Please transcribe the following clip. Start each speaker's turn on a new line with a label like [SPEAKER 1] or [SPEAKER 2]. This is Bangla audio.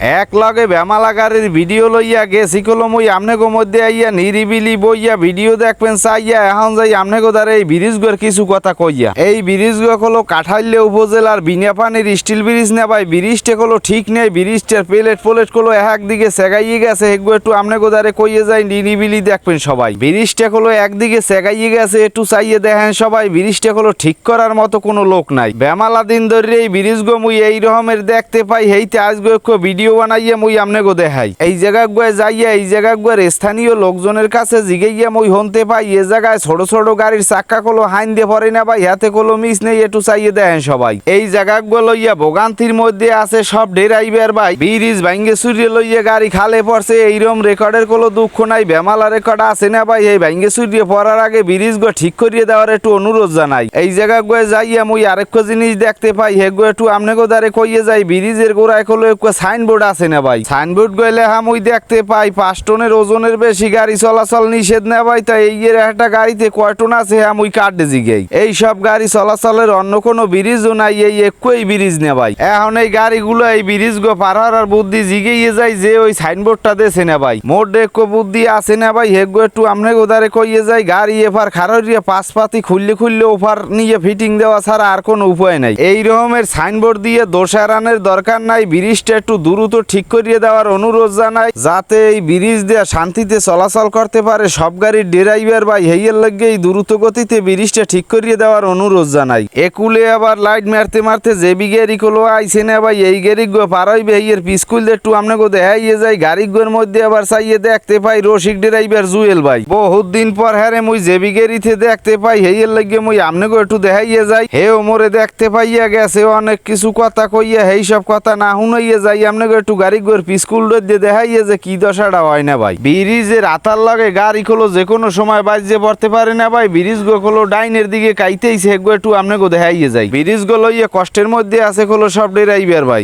[SPEAKER 1] এক লগে বেমালাগারের ভিডিও লইয়া গেছি কলম ওই আমনেগো মধ্যে আইয়া নিরিবিলি বইয়া ভিডিও দেখবেন চাইয়া এখন যাই আমনেগো দ্বারা এই ব্রিজগুলোর কিছু কথা কইয়া। এই ব্রিজগুলো হলো কাঠাইলে উপজেলার বিনাপানির স্টিল ব্রিজ না ভাই, ব্রিজটা হলো ঠিক নেই, ব্রিজটার প্লেট গুলো একদিকে সেগাইয়ে গেছে, এগুলো একটু আমনেগো দ্বারা কইয়ে যায় নিরিবিলি দেখবেন সবাই। ব্রিজটা হলো একদিকে সেগাইয়ে গেছে, একটু চাইয়ে দেখেন সবাই, ব্রিজটা হলো ঠিক করার মতো কোনো লোক নাই। বেমালা দিন ধরে এই ব্রিজগো মুই এই রকমের দেখতে পাই, হেইতে আজগো ভিডিও বানাইয়া মুই আমনেগো দেখাই। এই জায়গা গুয়ে যাইয়া এই জায়গা গুয়ার স্থানীয় লোকজনের কাছে জিগাইয়া মুই হনতে পাই এ জায়গায় ছোট ছোট গাড়ির চাক্কা কলো হাইন দিয়ে পড়ে না ভাই, হাতে কলো মিস নেই, একটু চাইয়ে দেখেন সবাই। এই জায়গা গুলো লইয়া ভোগান্তির মধ্যে আছে সব ডেরাইভার ভাই, ব্রিজ ভাঙ্গে চুরিয়ে লইয়া গাড়ি খালে পড়ছে, এইরকম রেকর্ডের কোনো দুঃখ নাই। বেমালা রেকর্ড আছে না ভাই, এই ভাঙ্গে চুরিয়ে পড়ার আগে ব্রিজ গো ঠিক করিয়ে দেওয়ার একটু অনুরোধ জানাই। এই জায়গা গুয়ে যাইয়া মুই আরেকটা জিনিস দেখতে পাই, হেগো একটু আমনেগো দ্বারে কইয়ে যাই, ব্রিজের গোড়ায় কলো একটু সাইনবোর্ড আছে না ভাই, সাইনবোর্ড গেলে মুই দেখতে পাই 5 টনের ওজনের বেশি গাড়ি চলাচল নিষেধ না ভাই। তাই এই একটা গাড়িতে কয় টন আছে মুই কাটে জিগাই। এই সব গাড়ি চলাচলের অন্য কোনো ব্রিজও নাই, এই একই ব্রিজ না ভাই। এখন এই গাড়িগুলো এই ব্রিজ গো পার হওয়ার বুদ্ধি জিগিয়ে যায় যে ওই সাইনবোর্ডটা দেছে না ভাই, মোট একো বুদ্ধি আছে না ভাই, হেগো একটু আমনে গোদারে কইয়ে যায় গাড়ি এফার খাররিয়ে পাঁচ পাতি খুললে ওফার নিয়ে ফিটিং দেওয়া ছাড়া আর কোনো উপায় নাই। এই রকমের সাইনবোর্ড দিয়ে দোষারানের দরকার নাই, ব্রিজটা একটু দ্রুত ঠিক করিয়ে দেওয়ার অনুরোধ জানাই, যাতে এই ব্রিজ দিয়ে শান্তিতে চলাচল করতে পারে সব গাড়ির ড্রাইভার ভাই। হেইয়ের লাগে এই দ্রুত গতিতে ব্রিজটা ঠিক করিয়ে দেওয়ার অনুরোধ জানাই। একুলে আবার লাইট মারতে মারতে যে বিগেরি গুলো আইছে না ভাই, এই গাড়ি গো পারাইবে হেইয়ের পিসকুল একটু আমনেগো দেখাইয়ে যায়। গাড়িগুলোর মধ্যে আবার চাইয়ে দেখতে পাই রসিক ড্রাইভার জুয়েল ভাই, বহুত দিন পর হ্যারে মুই যে বিগেরিতে দেখতে পাই, হেইয়ের লাগে মুই আমনেগো একটু দেখাইয়ে যাই। হেও মোরে দেখতে পাইয়া গেছে অনেক কিছু কথা কইয়া, হেই সব কথা না শুনাইয়ে যাই আমনেগো একটু গাড়ি গোর পিসকুল দিয়ে দেখাইয়ে যে কি দশাটা হয় না ভাই। ব্রিজের আতার লাগে গাড়ি খোলো যে কোনো সময় বাজে পড়তে পারে না ভাই, ব্রিজ গো খোলো ডাইনের দিকে কাইতেইছে, একটু আমনেগো দেখাইয়ে যাই। ব্রিজ গো লইয়া কষ্টের মধ্যে আছে খোলো সব ড্রাইভার ভাই।